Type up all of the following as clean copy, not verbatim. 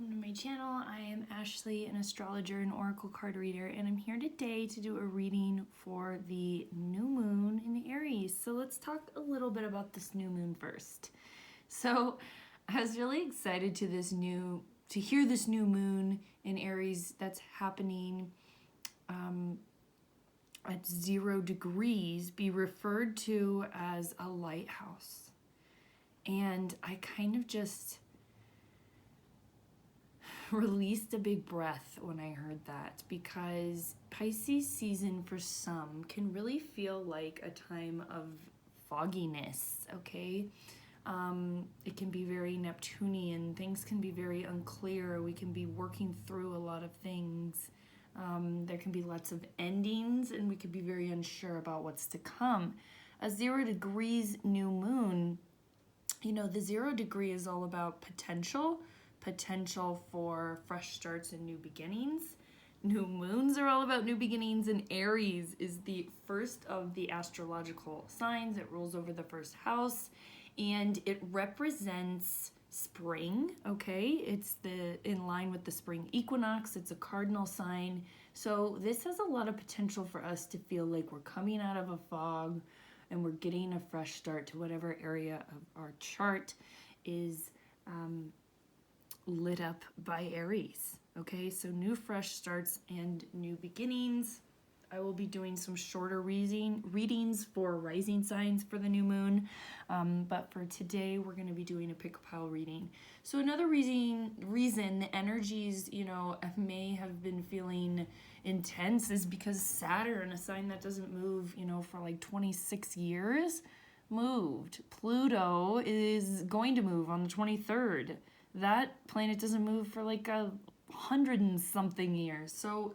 welcome to my channel. I am Ashley, an astrologer and oracle card reader, and I'm here today to do a reading for the new moon in Aries. So let's talk a little bit about this new moon first. So I was really excited to hear this new moon in Aries that's happening at 0 degrees be referred to as a lighthouse. And I kind of just released a big breath when I heard that, because Pisces season for some can really feel like a time of fogginess, okay? It can be very Neptunian. Things can be very unclear. We can be working through a lot of things. There can be lots of endings, and we could be very unsure about what's to come. A 0 degrees new moon, you know, the 0 degree is all about potential for fresh starts and new beginnings. New moons are all about new beginnings, and Aries is the first of the astrological signs. It rules over the first house, and it represents spring, okay? It's in line with the spring equinox. It's a cardinal sign. So this has a lot of potential for us to feel like we're coming out of a fog and we're getting a fresh start to whatever area of our chart is lit up by Aries. Okay, so new fresh starts and new beginnings. I will be doing some shorter readings for rising signs for the new moon, but for today we're going to be doing a pick a pile reading. So another reason the energies, you know, may have been feeling intense is because Saturn, a sign that doesn't move, you know, for like 26 years, moved. Pluto is going to move on the 23rd. That planet doesn't move for like 100 and something years. So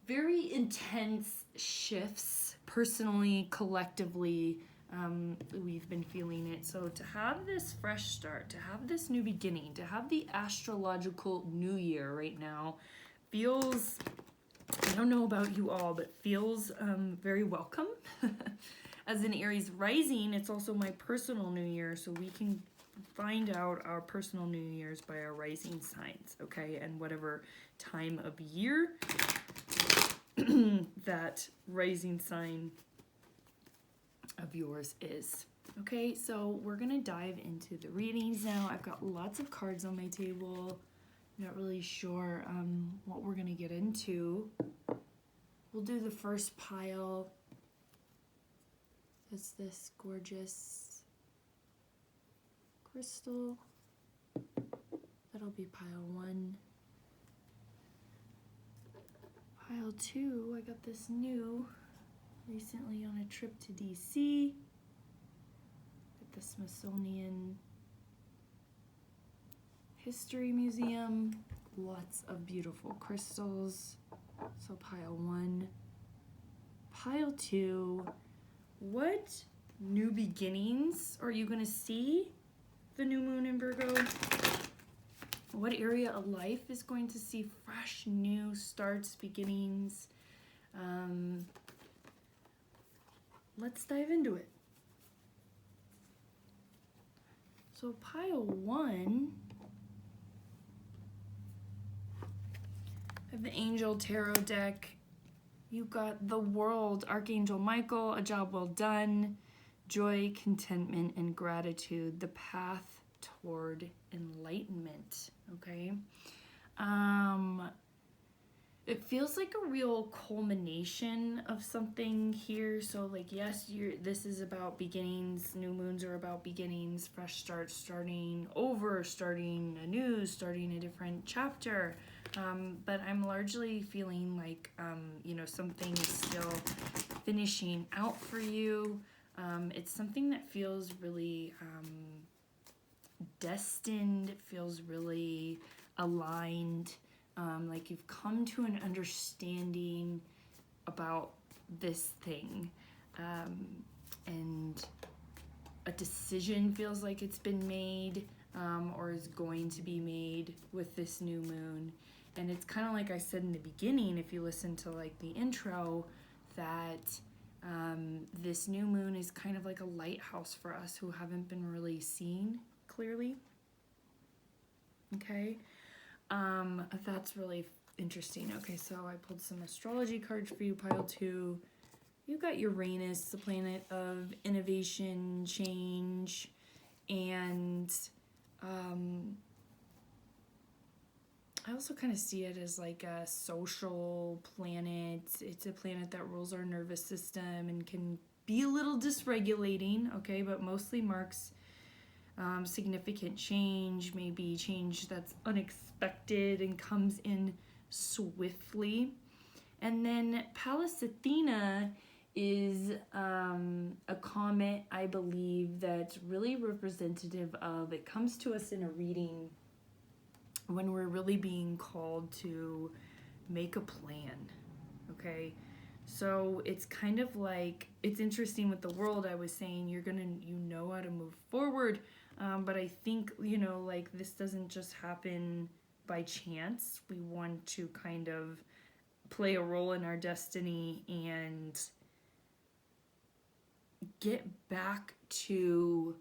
very intense shifts, personally, collectively, we've been feeling it. So to have this fresh start, to have this new beginning, to have the astrological new year right now feels, I don't know about you all, but feels very welcome. As an Aries rising, it's also my personal new year, so we can find out our personal new years by our rising signs, okay? And whatever time of year that rising sign of yours is. Okay, so we're gonna dive into the readings now. I've got lots of cards on my table. Not really sure what we're gonna get into. We'll do the first pile. It's this gorgeous crystal. That'll be pile 1. Pile 2, I got this new recently on a trip to DC at the Smithsonian History Museum. Lots of beautiful crystals. So pile 1. Pile 2, what new beginnings are you going to see the new moon in Virgo? What area of life is going to see fresh new starts, beginnings? Let's dive into it. So pile 1, I have the Angel Tarot deck. You got the World, Archangel Michael, a job well done, joy, contentment, and gratitude, the path toward enlightenment, okay? It feels like a real culmination of something here. So like, yes, this is about beginnings. New moons are about beginnings, fresh starts, starting over, starting anew, starting a different chapter. But I'm largely feeling like, you know, something is still finishing out for you. It's something that feels really destined. It feels really aligned. Like you've come to an understanding about this thing, and a decision feels like it's been made, or is going to be made with this new moon. And it's kind of like I said in the beginning, if you listen to like the intro, that this new moon is kind of like a lighthouse for us who haven't been really seen clearly. Okay, That's really interesting. Okay, so I pulled some astrology cards for you, pile 2. You got Uranus, the planet of innovation, change, and I also kind of see it as like a social planet. It's a planet that rules our nervous system and can be a little dysregulating, okay, but mostly marks significant change, maybe change that's unexpected and comes in swiftly. And then Pallas Athena is a comet, I believe, that's really representative of, it comes to us in a reading when we're really being called to make a plan, okay? So it's kind of like, it's interesting with the world. I was saying you know how to move forward, but I think, like this doesn't just happen by chance. We want to kind of play a role in our destiny and get back to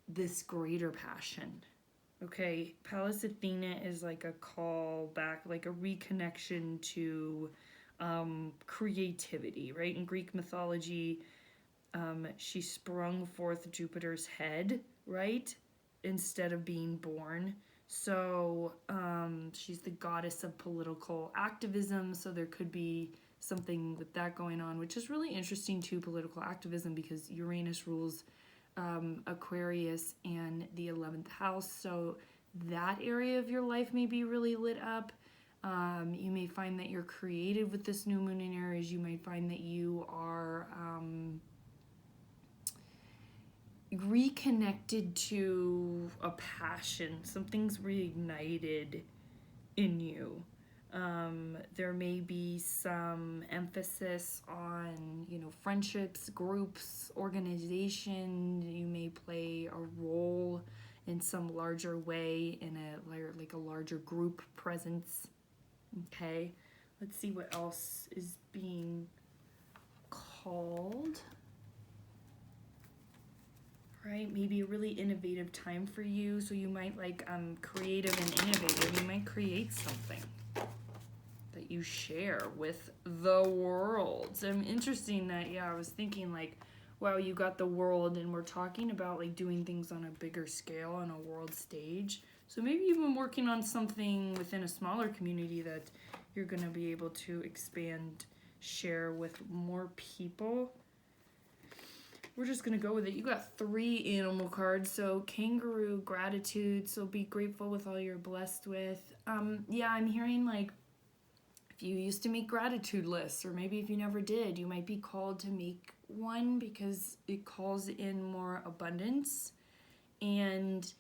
this greater passion. Okay, Pallas Athena is like a call back, like a reconnection to creativity, right? In Greek mythology, she sprung forth Jupiter's head, right? Instead of being born. So she's the goddess of political activism, so there could be something with that going on, which is really interesting too, political activism, because Uranus rules Aquarius and the 11th house, so that area of your life may be really lit up. You may find that you're creative with this new moon in Aries. You might find that you are reconnected to a passion. Something's reignited in you. There may be some emphasis on, friendships, groups, organization. You may play a role in some larger way in a larger group presence. Okay, let's see what else is being called. Right, maybe a really innovative time for you. So you might like creative and innovative. You might create something that you share with the world. So interesting that, I was thinking like, wow, you got the world, and we're talking about like doing things on a bigger scale on a world stage. So maybe you've been working on something within a smaller community that you're going to be able to expand, share with more people. We're just going to go with it. You got 3 animal cards. So kangaroo, gratitude. So be grateful with all you're blessed with. I'm hearing like, if you used to make gratitude lists, or maybe if you never did, you might be called to make one because it calls in more abundance. And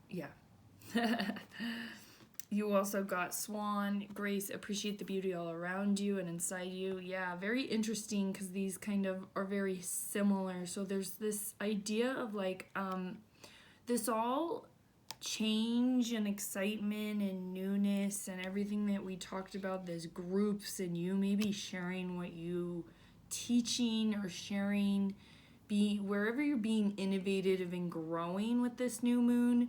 yeah. You also got swan, grace, appreciate the beauty all around you and inside you. Yeah, very interesting because these kind of are very similar. So there's this idea of like this all change and excitement and newness and everything that we talked about, there's groups and you maybe sharing what you teaching or sharing, wherever you're being innovative and growing with this new moon,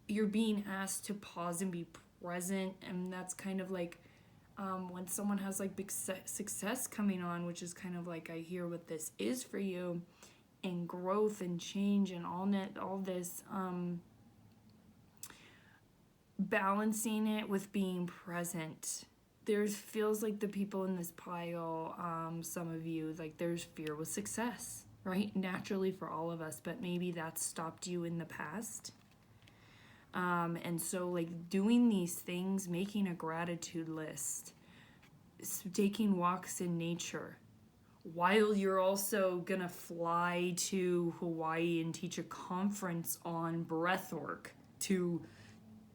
you're being asked to pause and be present. And that's kind of like when someone has like big success coming on, which is kind of like I hear what this is for you, and growth and change and all this balancing it with being present. There's feels like the people in this pile, some of you, like there's fear with success, right? Naturally for all of us, but maybe that's stopped you in the past. And so like doing these things, making a gratitude list, taking walks in nature, while you're also gonna fly to Hawaii and teach a conference on breathwork to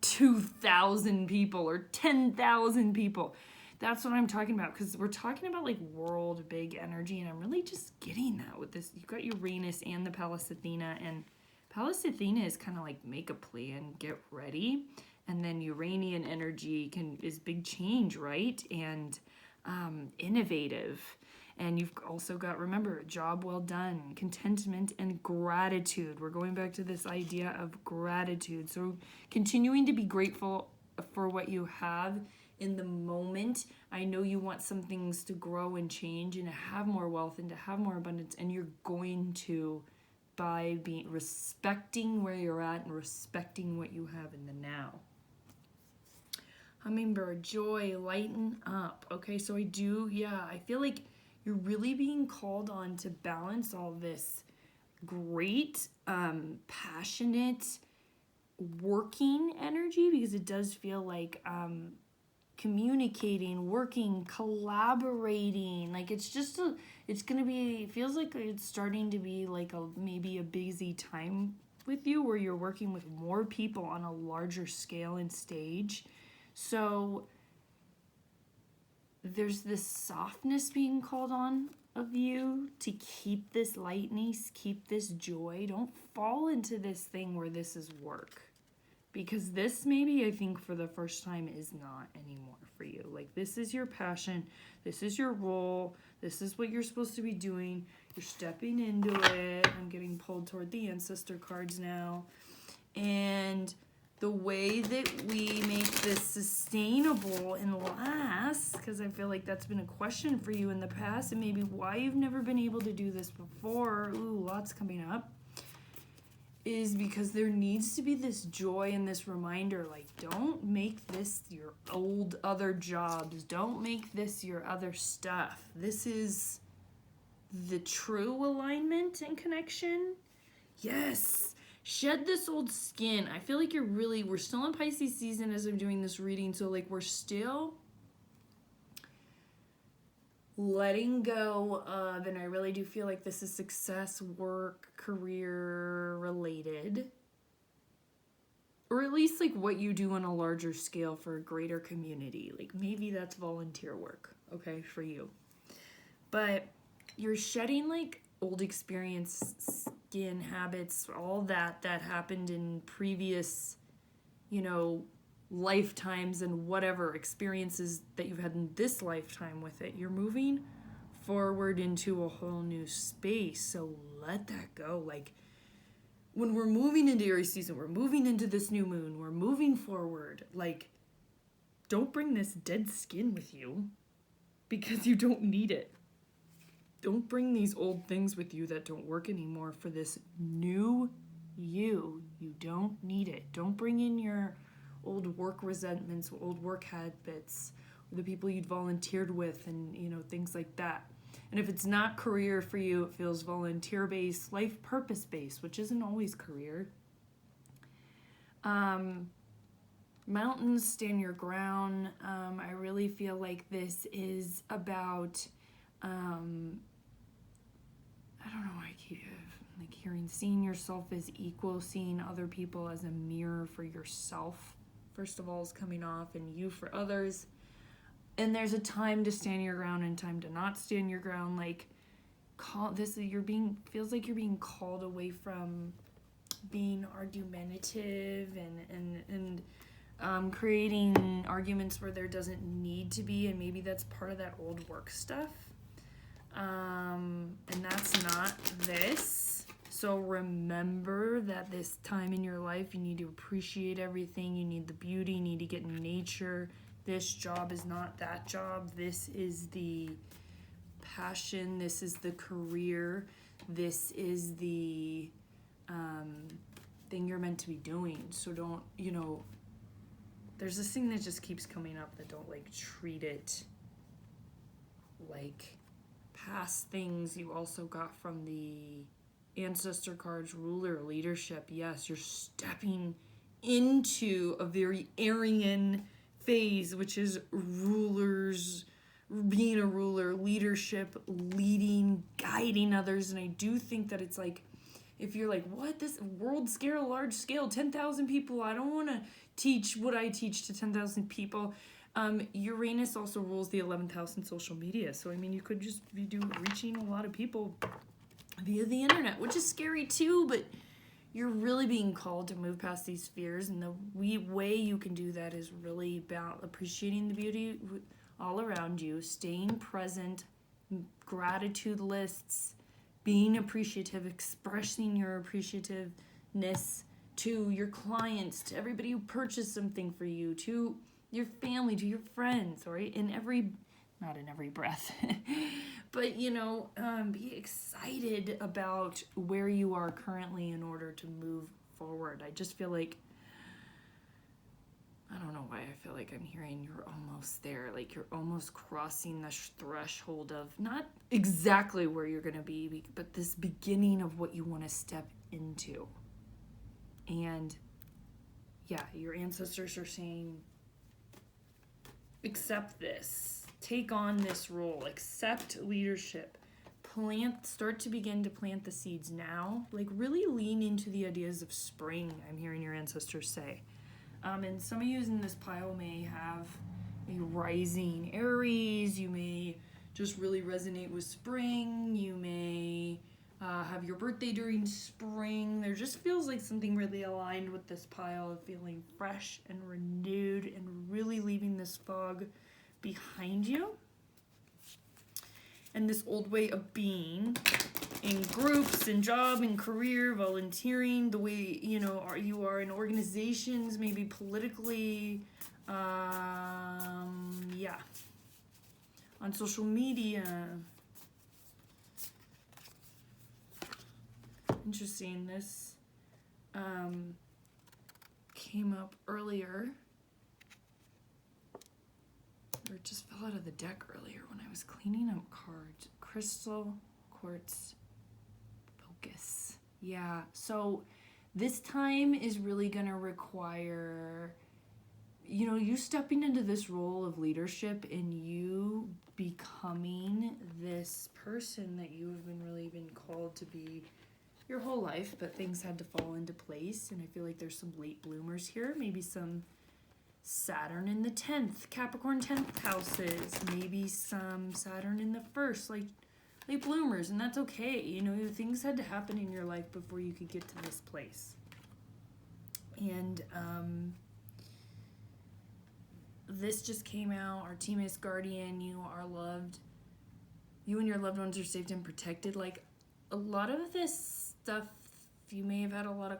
2,000 people or 10,000 people. That's what I'm talking about, because we're talking about like world big energy, and I'm really just getting that with this. You've got Uranus and the Pallas Athena, and Pallas Athena is kind of like make a plan, get ready, and then Uranian energy is big change, right? And innovative. And you've also got, remember, job well done, contentment, and gratitude. We're going back to this idea of gratitude. So continuing to be grateful for what you have in the moment. I know you want some things to grow and change and to have more wealth and to have more abundance, and you're going to by being respecting where you're at and respecting what you have in the now. Hummingbird, joy, lighten up. Okay, so I feel like you're really being called on to balance all this great, passionate, working energy, because it does feel like communicating, working, collaborating. Like it feels like it's starting to be like maybe a busy time with you where you're working with more people on a larger scale and stage. So there's this softness being called on of you to keep this lightness, keep this joy. Don't fall into this thing where this is work. Because this maybe, I think, for the first time is not anymore for you. Like, this is your passion. This is your role. This is what you're supposed to be doing. You're stepping into it. I'm getting pulled toward the ancestor cards now. And the way that we make this sustainable and last, because I feel like that's been a question for you in the past, and maybe why you've never been able to do this before, lots coming up, is because there needs to be this joy and this reminder, like, don't make this your old other jobs. Don't make this your other stuff. This is the true alignment and connection. Yes. Shed this old skin. I feel like we're still in Pisces season as I'm doing this reading. So like we're still letting go of, and I really do feel like this is success, work, career related. Or at least like what you do on a larger scale for a greater community. Like maybe that's volunteer work, okay, for you. But you're shedding like old experience, skin habits, all that happened in previous, lifetimes and whatever experiences that you've had in this lifetime with it. You're moving forward into a whole new space. So let that go. Like when we're moving into Aries season, we're moving into this new moon, we're moving forward. Like, don't bring this dead skin with you because you don't need it. Don't bring these old things with you that don't work anymore for this new you. You don't need it. Don't bring in your old work resentments, old work habits, or the people you'd volunteered with, and things like that. And if it's not career for you, it feels volunteer-based, life purpose-based, which isn't always career. Mountains, stand your ground. I really feel like this is about I don't know why I keep like seeing yourself as equal, seeing other people as a mirror for yourself, first of all, is coming off, and you for others. And there's a time to stand your ground and time to not stand your ground. Like, feels like you're being called away from being argumentative and creating arguments where there doesn't need to be, and maybe that's part of that old work stuff. And that's not this. So remember that this time in your life, you need to appreciate everything. You need the beauty. You need to get in nature. This job is not that job. This is the passion. This is the career. This is the thing you're meant to be doing. So don't, there's this thing that just keeps coming up that don't treat it like past things you also got from the ancestor cards. Ruler, leadership. Yes, you're stepping into a very Aryan phase, which is rulers, being a ruler, leadership, leading, guiding others. And I do think that it's like, if you're like, what, this world scale, large scale, 10,000 people, I don't want to teach what I teach to 10,000 people. Uranus also rules the 11th house in social media. So, you could just be reaching a lot of people via the internet, which is scary too, but you're really being called to move past these fears. And the way you can do that is really about appreciating the beauty all around you, staying present, gratitude lists, being appreciative, expressing your appreciativeness to your clients, to everybody who purchased something for you, to your family, to your friends, right? Not in every breath, but be excited about where you are currently in order to move forward. I just feel like, I don't know why I feel like I'm hearing you're almost there, like you're almost crossing the threshold of not exactly where you're going to be, but this beginning of what you want to step into. And yeah, your ancestors are saying, accept this, take on this role, accept leadership, start to begin to plant the seeds now, like really lean into the ideas of spring, I'm hearing your ancestors say. And some of you in this pile may have a rising Aries, you may just really resonate with spring, you may have your birthday during spring. There just feels like something really aligned with this pile of feeling fresh and renewed and really leaving this fog behind you. And this old way of being in groups, in job, in career, volunteering, the way, you are in organizations, maybe politically, on social media. Interesting, this came up earlier, or it just fell out of the deck earlier when I was cleaning up cards. Crystal quartz focus. Yeah, so this time is really going to require, you stepping into this role of leadership and you becoming this person that you have been called to be your whole life, but things had to fall into place. And I feel like there's some late bloomers here, maybe some Saturn in the 10th, Capricorn 10th houses, maybe some Saturn in the 1st, like late bloomers, and that's okay. Things had to happen in your life before you could get to this place. And this just came out, Artemis Guardian, you are loved. You and your loved ones are safe and protected. Like, a lot of this stuff, you may have had a lot of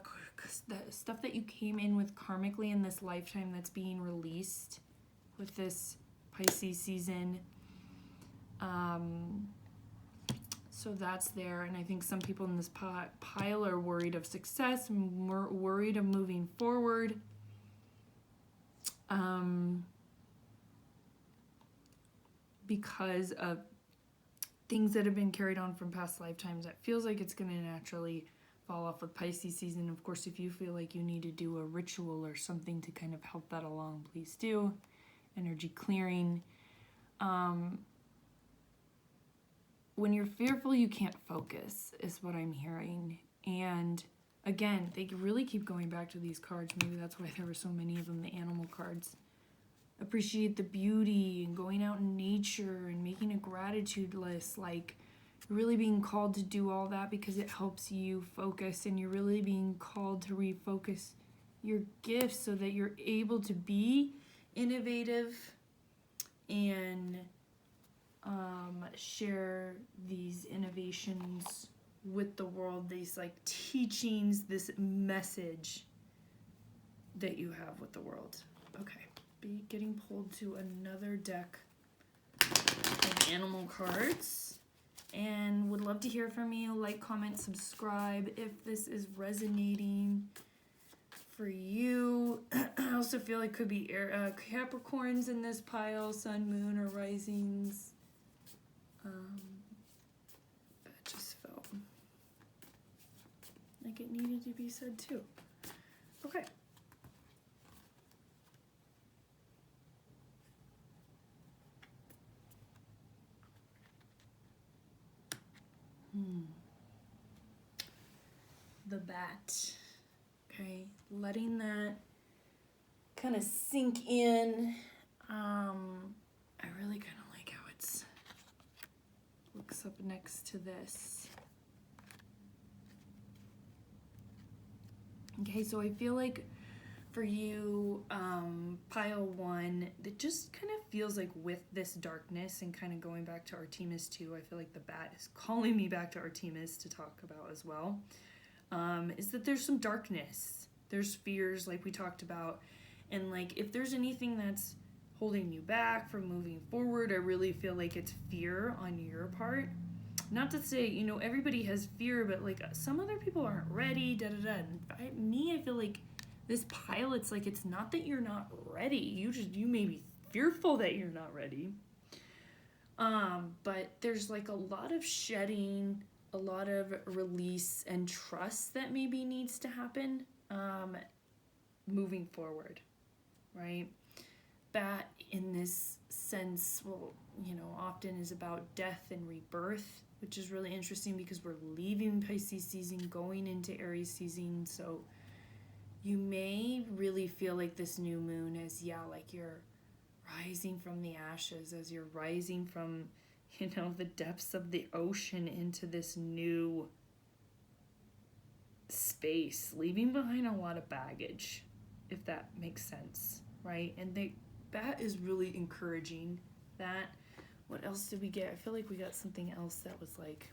stuff that you came in with karmically in this lifetime that's being released with this Pisces season. So that's there, and I think some people in this pile are worried of success, worried of moving forward. Because of things that have been carried on from past lifetimes, that feels like it's going to naturally fall off with Pisces season. Of course, if you feel like you need to do a ritual or something to kind of help that along, please do. Energy clearing. When you're fearful, you can't focus, is what I'm hearing. And again, they really keep going back to these cards. Maybe that's why there were so many of them, the animal cards. Appreciate the beauty and going out in nature and making a gratitude list, like really being called to do all that because it helps you focus, and you're really being called to refocus your gifts so that you're able to be innovative and share these innovations with the world, these like teachings, this message that you have with the world. Okay, be getting pulled to another deck of animal cards, and would love to hear from you. Like, comment, subscribe if this is resonating for you. I also feel like could be Capricorns in this pile, sun, moon, or risings. That just felt like it needed to be said too. Okay. The bat. Okay, letting that kind of sink in. I really kind of like how it's looks up next to this. Okay, so I feel like For you, pile 1, it just kind of feels like with this darkness and kind of going back to Artemis too, I feel like the bat is calling me back to Artemis to talk about as well, is that there's some darkness. There's fears like we talked about. And like if there's anything that's holding you back from moving forward, I really feel like it's fear on your part. Not to say, you know, everybody has fear, but like some other people aren't ready, da da da. And I feel like this pile, it's like it's not that you're not ready. You may be fearful that you're not ready. But there's like a lot of shedding, a lot of release and trust that maybe needs to happen moving forward, right? Bat in this sense, well, you know, often is about death and rebirth, which is really interesting because we're leaving Pisces season, going into Aries season. So you may really feel like this new moon is, like you're rising from the ashes, as you're rising from, you know, the depths of the ocean into this new space, leaving behind a lot of baggage, if that makes sense, right? And that is really encouraging that. What else did we get? I feel like we got something else that was like,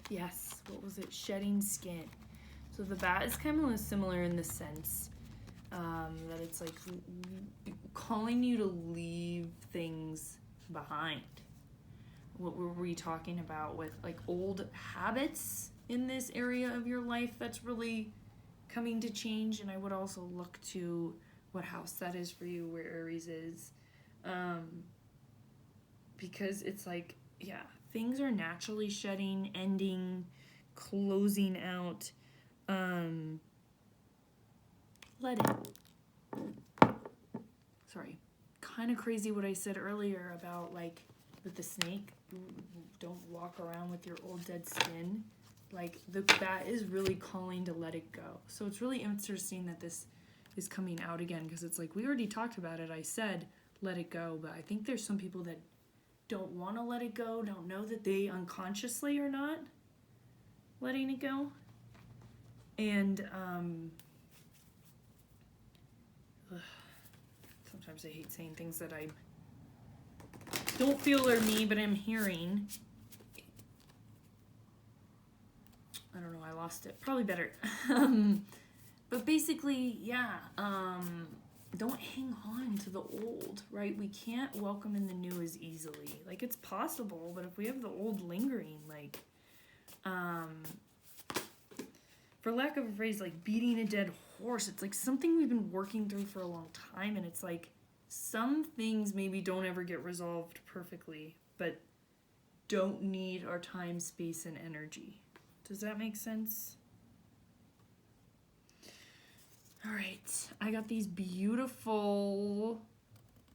yes, what was it? Shedding skin. So the bat is kind of similar in the sense that it's like calling you to leave things behind. What were we talking about with like old habits in this area of your life that's really coming to change? And I would also look to what house that is for you, where Aries is. Because it's like, things are naturally shedding, ending, closing out. Let it. Sorry. Kind of crazy what I said earlier about like with the snake, don't walk around with your old dead skin. Like that is really calling to let it go. So it's really interesting that this is coming out again, because it's like we already talked about it. I said let it go, but I think there's some people that don't want to let it go, don't know that they unconsciously are not letting it go. And sometimes I hate saying things that I don't feel are me, but I'm hearing. I don't know, I lost it. Probably better. But basically, don't hang on to the old, right? We can't welcome in the new as easily. Like, it's possible, but if we have the old lingering, like, for lack of a phrase, like beating a dead horse, it's like something we've been working through for a long time, and it's like some things maybe don't ever get resolved perfectly, but don't need our time, space, and energy. Does that make sense? All right, I got these beautiful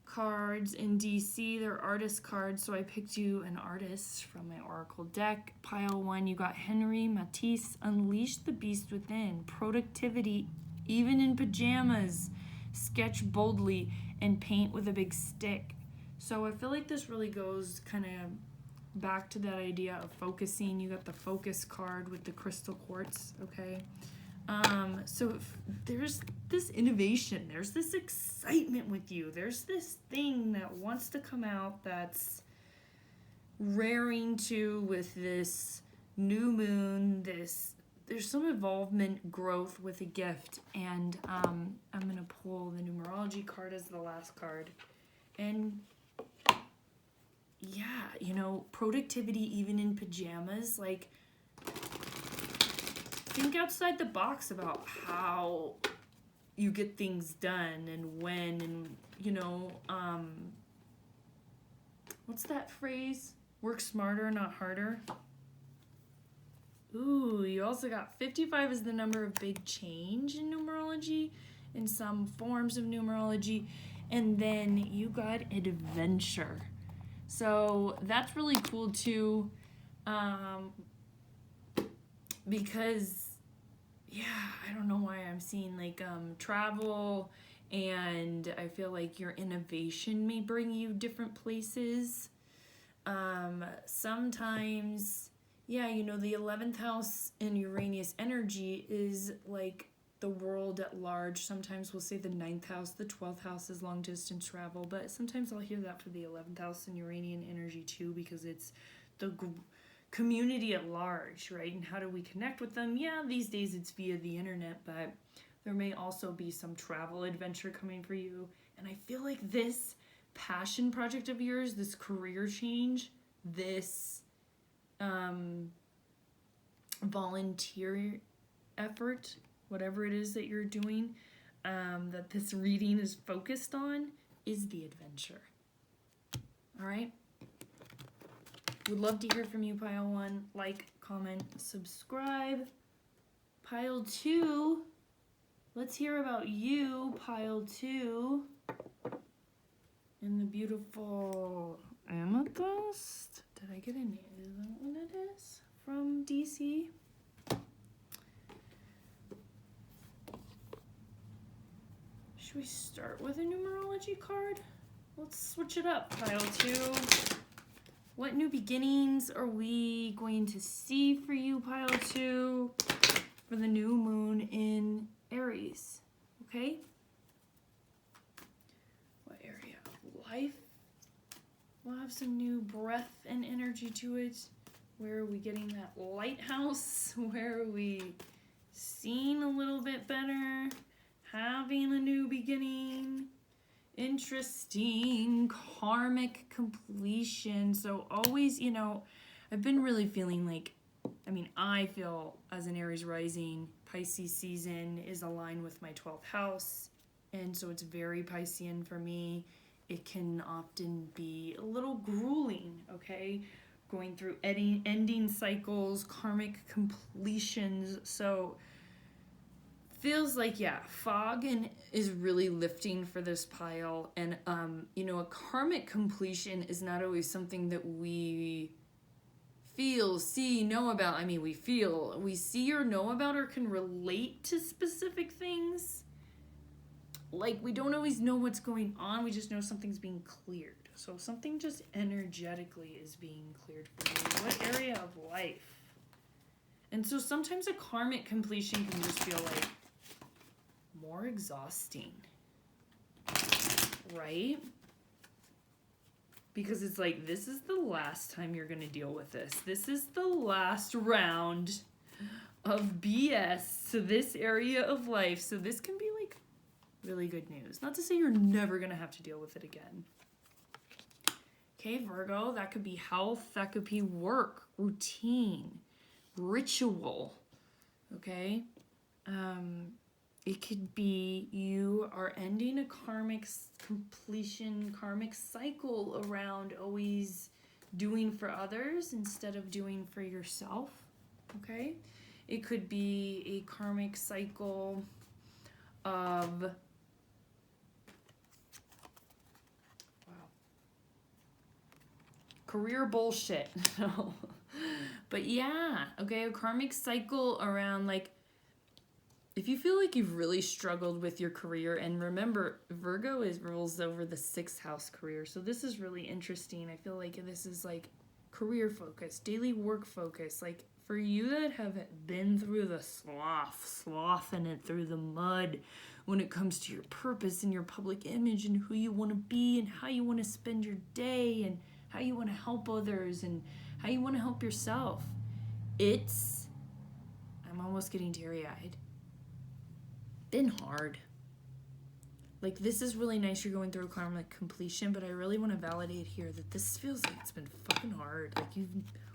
cards in DC. They're artist cards, so I picked you an artist from my Oracle deck. Pile 1, you got Henry Matisse, Unleash the Beast Within, Productivity, Even in Pajamas, Sketch Boldly, and Paint with a Big Stick. So I feel like this really goes kind of back to that idea of focusing. You got the focus card with the crystal quartz, okay? So if there's this innovation, there's this excitement with you, there's this thing that wants to come out that's raring to with this new moon, there's some involvement, growth with a gift, and I'm going to pull the numerology card as the last card. And productivity even in pajamas, like, think outside the box about how you get things done and when, and what's that phrase? Work smarter, not harder. Ooh, you also got 55 as the number of big change in numerology, in some forms of numerology, and then you got adventure. So that's really cool too. Because, I don't know why I'm seeing like travel, and I feel like your innovation may bring you different places. Sometimes, the 11th house in Uranus energy is like the world at large. Sometimes we'll say the 9th house, the 12th house is long distance travel, but sometimes I'll hear that for the 11th house and Uranian energy too, because it's the community at large, right? And how do we connect with them? Yeah, these days it's via the internet, but there may also be some travel adventure coming for you. And I feel like this passion project of yours, this career change, this volunteer effort, whatever it is that you're doing, that this reading is focused on, is the adventure. All right? Would love to hear from you, Pile 1. Like, comment, subscribe. Pile 2, let's hear about you, Pile 2. And the beautiful amethyst. Did I get a name? Is that what it is? From DC? Should we start with a numerology card? Let's switch it up, Pile 2. What new beginnings are we going to see for you, Pile 2, for the new moon in Aries? Okay? What area of life? We'll have some new breath and energy to it. Where are we getting that lighthouse? Where are we seeing a little bit better? Having a new beginning. Interesting. Karmic completion. So always, you know, I've been really feeling like, I feel as an Aries rising, Pisces season is aligned with my 12th house. And so it's very Piscean for me. It can often be a little grueling, okay? Going through ending cycles, karmic completions. So feels like, yeah, fog is really lifting for this pile. And, a karmic completion is not always something that we feel, see, know about. We see or know about or can relate to specific things. Like, we don't always know what's going on. We just know something's being cleared. So something just energetically is being cleared for you. What area of life? And so sometimes a karmic completion can just feel like more exhausting, right? Because it's like, this is the last time you're going to deal with this. This is the last round of BS to this area of life. So this can be like really good news. Not to say you're never going to have to deal with it again. Okay, Virgo, that could be health, that could be work, routine, ritual, okay? It could be you are ending a karmic completion, karmic cycle around always doing for others instead of doing for yourself, okay? It could be a karmic cycle of career bullshit. No. But yeah, okay, a karmic cycle around, like, if you feel like you've really struggled with your career, and remember, Virgo rules over the 6th house career, so this is really interesting. I feel like this is like career focus, daily work focus. Like, for you that have been through the sloughing it through the mud when it comes to your purpose and your public image and who you want to be and how you want to spend your day and how you want to help others and how you want to help yourself. I'm almost getting teary-eyed. Been hard. Like, this is really nice you're going through a karmic completion, but I really want to validate here that this feels like it's been fucking hard. Like, you've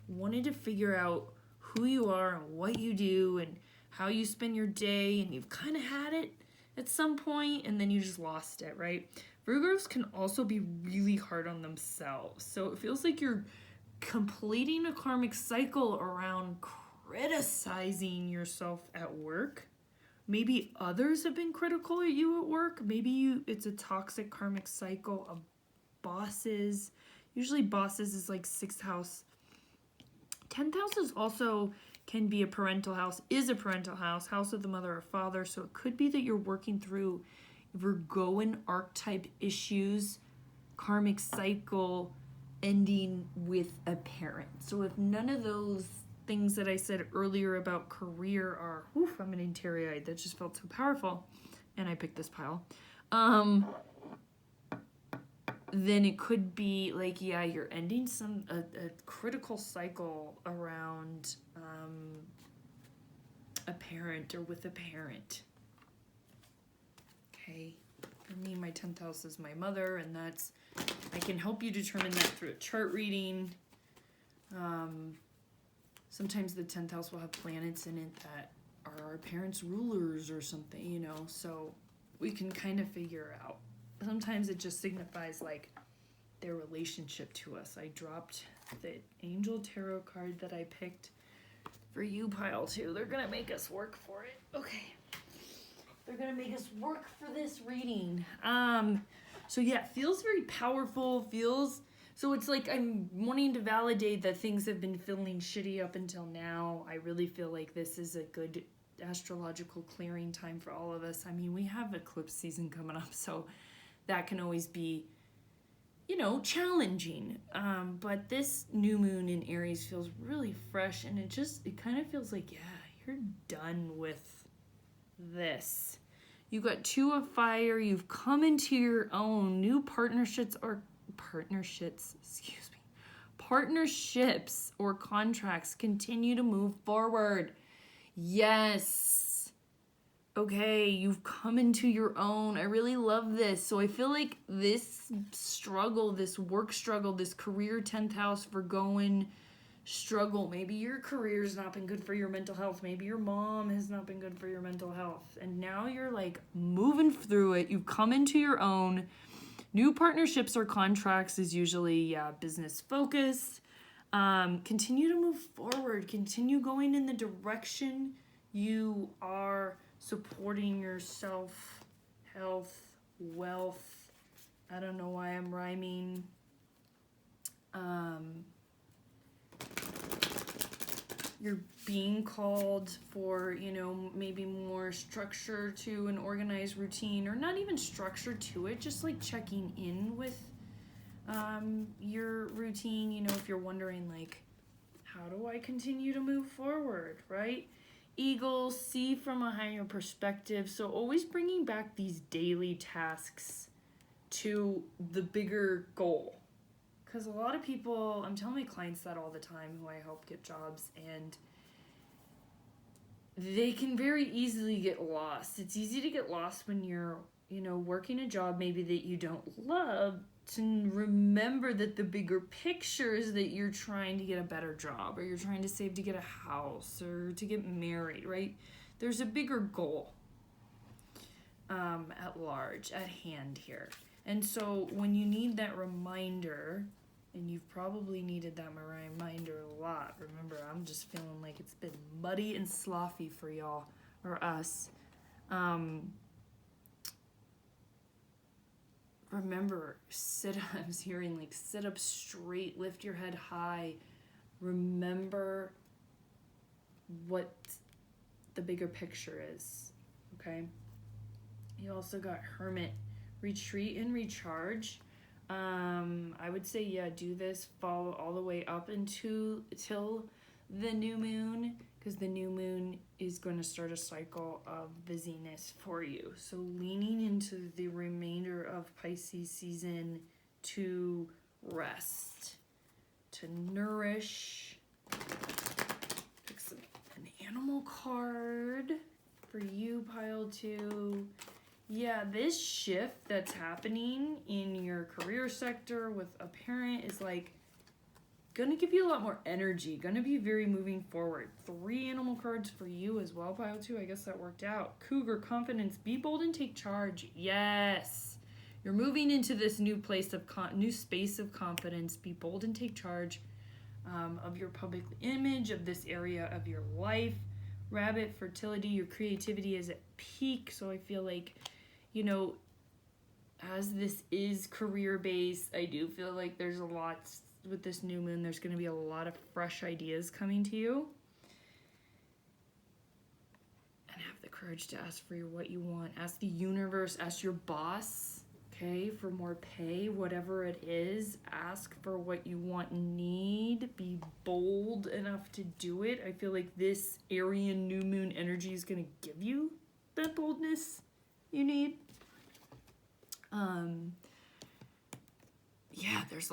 wanted to figure out who you are and what you do and how you spend your day, and you've kind of had it at some point, and then you just lost it, right? Virgos can also be really hard on themselves. So it feels like you're completing a karmic cycle around criticizing yourself at work. Maybe others have been critical at you at work. Maybe it's a toxic karmic cycle of bosses. Usually bosses is like 6th house. 10th house is also can be a parental house, is a parental house, house of the mother or father. So it could be that you're working through Virgoan archetype issues, karmic cycle ending with a parent. So if none of those things that I said earlier about career are, oof, I'm getting teary-eyed. That just felt so powerful. And I picked this pile. Then it could be like, yeah, you're ending a critical cycle around a parent or with a parent. Okay. For me, my 10th house is my mother, and I can help you determine that through a chart reading. Sometimes the 10th house will have planets in it that are our parents' rulers or something, so we can kind of figure out. Sometimes it just signifies like their relationship to us. I dropped the Angel Tarot card that I picked for you, pile 2. They're gonna make us work for it. Okay. They're gonna make us work for this reading. So yeah, it feels very powerful, so it's like I'm wanting to validate that things have been feeling shitty up until now. I really feel like this is a good astrological clearing time for all of us. I mean, we have eclipse season coming up, so that can always be, challenging. But this new moon in Aries feels really fresh, and it kind of feels like, yeah, you're done with this. You got 2 of fire. You've come into your own. New partnerships or contracts continue to move forward. Yes. Okay, you've come into your own. I really love this. So I feel like this struggle, this work struggle, this career 10th house for going struggle. Maybe your career's not been good for your mental health. Maybe your mom has not been good for your mental health. And now you're like moving through it. You've come into your own. New partnerships or contracts is usually business focused. Continue to move forward. Continue going in the direction you are supporting yourself, health, wealth. I don't know why I'm rhyming. You're being called for, maybe more structure to an organized routine, or not even structure to it, just like checking in with your routine, if you're wondering like, how do I continue to move forward, right? Eagle, see from a higher perspective. So always bringing back these daily tasks to the bigger goal. Because a lot of people, I'm telling my clients that all the time who I help get jobs, and they can very easily get lost. It's easy to get lost when you're, working a job maybe that you don't love, to remember that the bigger picture is that you're trying to get a better job, or you're trying to save to get a house, or to get married, right? There's a bigger goal at large, at hand here. And so when you need that reminder, and you've probably needed that reminder a lot. Remember, I'm just feeling like it's been muddy and sloppy for y'all, or us. Remember, I was hearing like sit up straight, lift your head high. Remember what the bigger picture is, okay? You also got Hermit, retreat and recharge. I would say, yeah, do this, follow all the way up till the new moon, because the new moon is going to start a cycle of busyness for you. So leaning into the remainder of Pisces season to rest, to nourish. Pick an animal card for you, pile 2. Yeah, this shift that's happening in your career sector with a parent is like gonna give you a lot more energy, gonna be very moving forward. 3 animal cards for you as well, pile 2. I guess that worked out. Cougar, confidence, be bold and take charge. Yes, you're moving into this new place of new space of confidence. Be bold and take charge of your public image, of this area of your life. Rabbit, fertility, your creativity is at peak. So I feel like, as this is career-based, I do feel like there's a lot with this new moon. There's going to be a lot of fresh ideas coming to you. And have the courage to ask for what you want. Ask the universe, ask your boss, Okay, for more pay, whatever it is, ask for what you want and need. Be bold enough to do it. I feel like this Aryan new moon energy is going to give you that boldness you need. Yeah, there's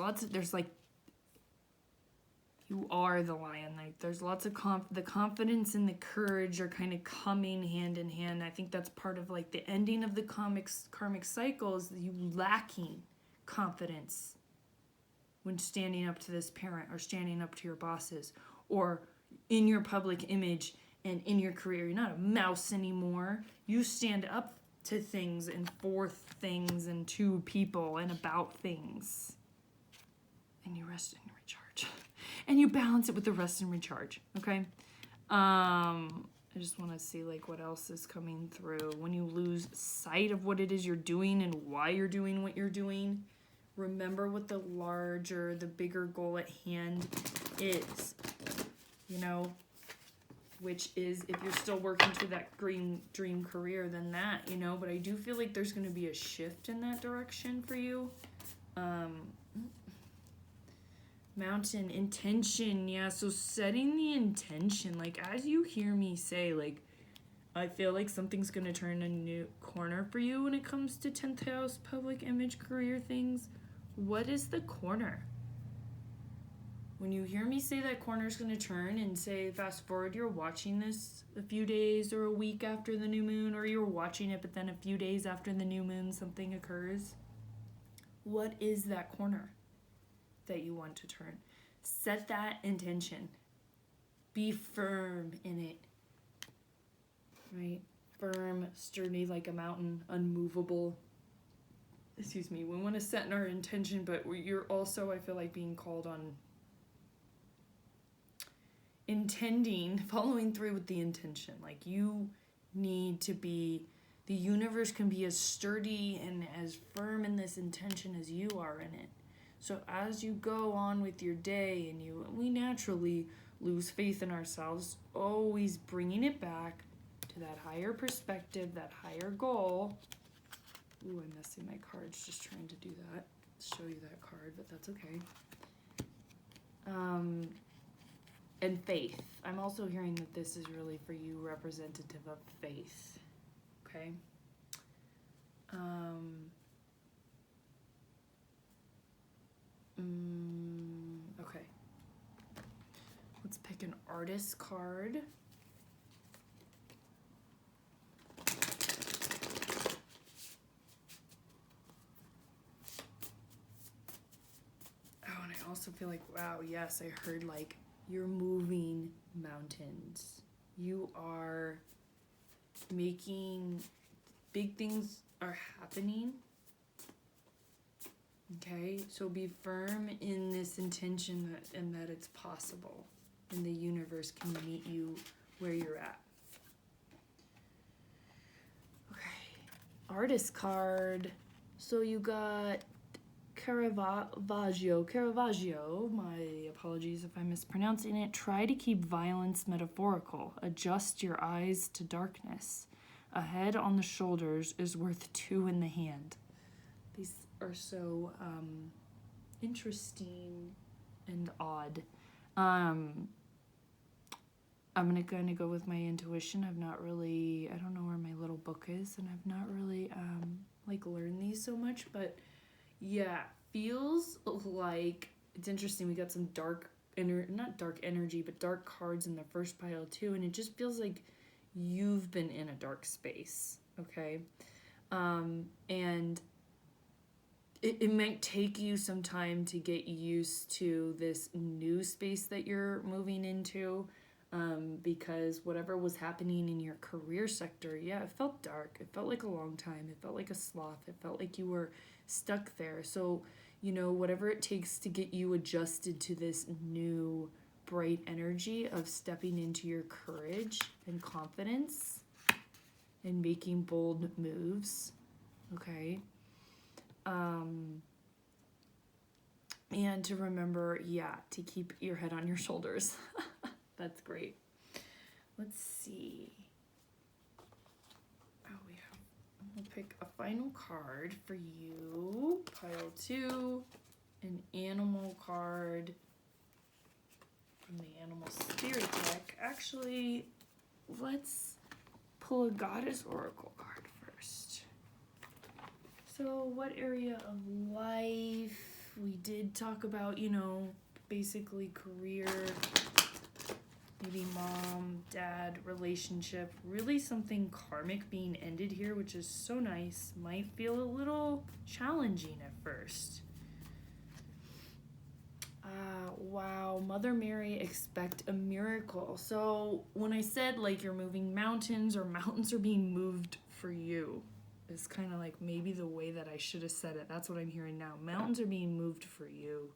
like, you are the lion. Like, there's lots of the confidence and the courage are kind of coming hand in hand. I think that's part of like the ending of the karmic cycles. You lacking confidence when standing up to this parent or standing up to your bosses or in your public image and in your career. You're not a mouse anymore. You stand up to things and for things and to people and about things. And you rest and recharge. And you balance it with the rest and recharge, okay? I just want to see like what else is coming through. When you lose sight of what it is you're doing and why you're doing what you're doing, remember what the bigger goal at hand is, you know, which is if you're still working to that green dream career, then that, you know, but I do feel like there's going to be a shift in that direction for you. Mountain, intention, yeah, so setting the intention, like, as you hear me say, like, I feel like something's going to turn a new corner for you when it comes to 10th house, public image, career things. What is the corner? When you hear me say that corner's going to turn and say, fast forward, you're watching this a few days or a week after the new moon, or you're watching it, but then a few days after the new moon, something occurs. What is that corner that you want to turn? Set that intention. Be firm in it. Right? Firm, sturdy like a mountain, unmovable. Excuse me. We want to set our intention, but you're also, I feel like, being called on following through with the intention. Like, you need to be, the universe can be as sturdy and as firm in this intention as you are in it. So as you go on with your day and we naturally lose faith in ourselves, always bringing it back to that higher perspective, that higher goal. Ooh, I'm messing my cards just trying to do that. Show you that card, but that's okay. And faith. I'm also hearing that this is really for you representative of faith. Okay? Okay. Let's pick an artist card. Oh, and I also feel like, wow, yes, I heard like you're moving mountains. You are making big things are happening. Okay, so be firm in this intention that it's possible, and the universe can meet you where you're at. Okay, artist card. So you got Caravaggio, my apologies if I'm mispronouncing it. Try to keep violence metaphorical. Adjust your eyes to darkness. A head on the shoulders is worth two in the hand. These are so interesting and odd. I'm gonna go with my intuition. I don't know where my little book is, and I've not really learned these so much, but yeah, feels like it's interesting. We got some not dark energy, but dark cards in the first pile too, and it just feels like you've been in a dark space, okay? And it might take you some time to get used to this new space that you're moving into, because whatever was happening in your career sector, yeah, it felt dark. It felt like a long time. It felt like a sloth. It felt like you were stuck there. So, whatever it takes to get you adjusted to this new bright energy of stepping into your courage and confidence and making bold moves, okay? And to remember, to keep your head on your shoulders. That's great. Let's see. We'll pick a final card for you, pile 2, an animal card from the Animal Spirit deck. Actually, let's pull a Goddess Oracle card first. So what area of life? We did talk about, you know, basically career, maybe mom, dad, relationship, really something karmic being ended here, which is so nice. Might feel a little challenging at first. Wow, Mother Mary, expect a miracle. So when I said like you're moving mountains or mountains are being moved for you, it's kind of like maybe the way that I should have said it. That's what I'm hearing now. Mountains are being moved for you.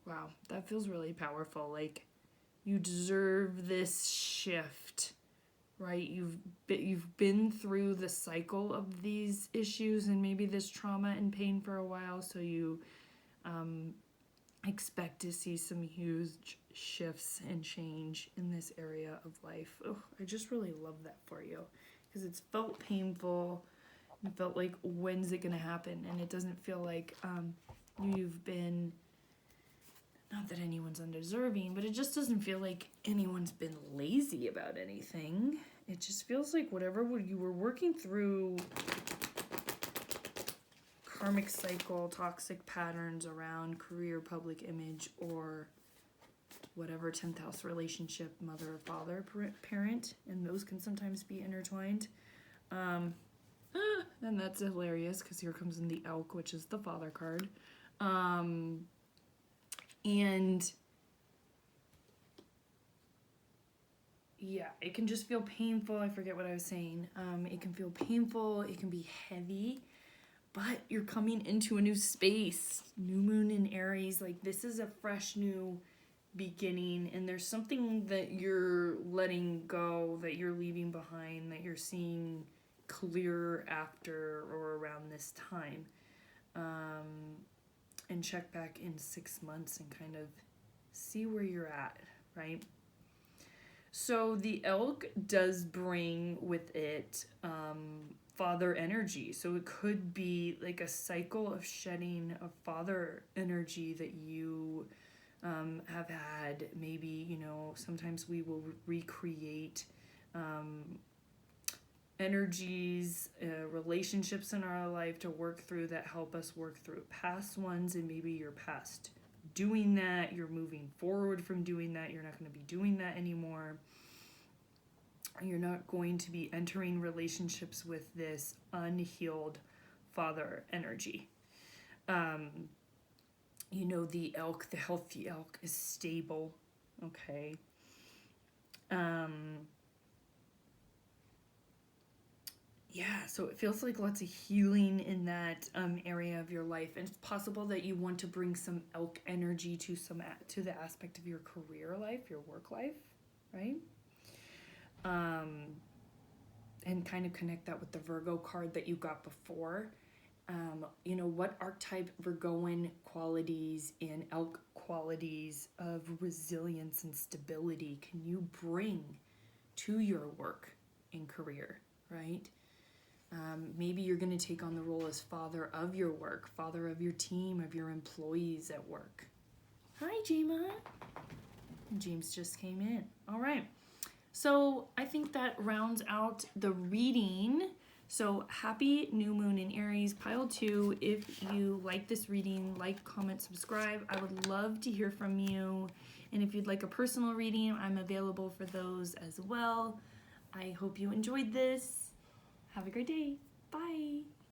Wow, that feels really powerful. Like you deserve this shift, right? You've been through the cycle of these issues and maybe this trauma and pain for a while, so you expect to see some huge shifts and change in this area of life. Oh, I just really love that for you because it's felt painful and felt like, when's it gonna happen? And it doesn't feel like you've been, not that anyone's undeserving, but it just doesn't feel like anyone's been lazy about anything. It just feels like whatever you were working through, karmic cycle, toxic patterns around career, public image, or whatever 10th house relationship, mother or father, parent, and those can sometimes be intertwined. And that's hilarious because here comes in the elk, which is the father card. And yeah, it can just feel painful. I forget what I was saying. It can feel painful. It can be heavy. But you're coming into a new space. New moon in Aries. Like, this is a fresh new beginning. And there's something that you're letting go, that you're leaving behind, that you're seeing clearer after or around this time. And check back in 6 months and kind of see where you're at, right? So the elk does bring with it father energy. So it could be like a cycle of shedding of father energy that you have had. Maybe, you know, sometimes we will recreate energies, relationships in our life to work through that help us work through past ones, and maybe you're past doing that, you're moving forward from doing that, you're not going to be doing that anymore. You're not going to be entering relationships with this unhealed father energy. You know, the elk, the healthy elk is stable, okay? Yeah, so it feels like lots of healing in that area of your life, and it's possible that you want to bring some elk energy to the aspect of your career life, your work life, right? And kind of connect that with the Virgo card that you got before. You know, what archetype Virgoan qualities and elk qualities of resilience and stability can you bring to your work and career, right? Maybe you're going to take on the role as father of your work, father of your team, of your employees at work. Hi, Jema. James just came in. All right. So I think that rounds out the reading. So happy new moon in Aries, pile 2. If you like this reading, like, comment, subscribe. I would love to hear from you. And if you'd like a personal reading, I'm available for those as well. I hope you enjoyed this. Have a great day. Bye.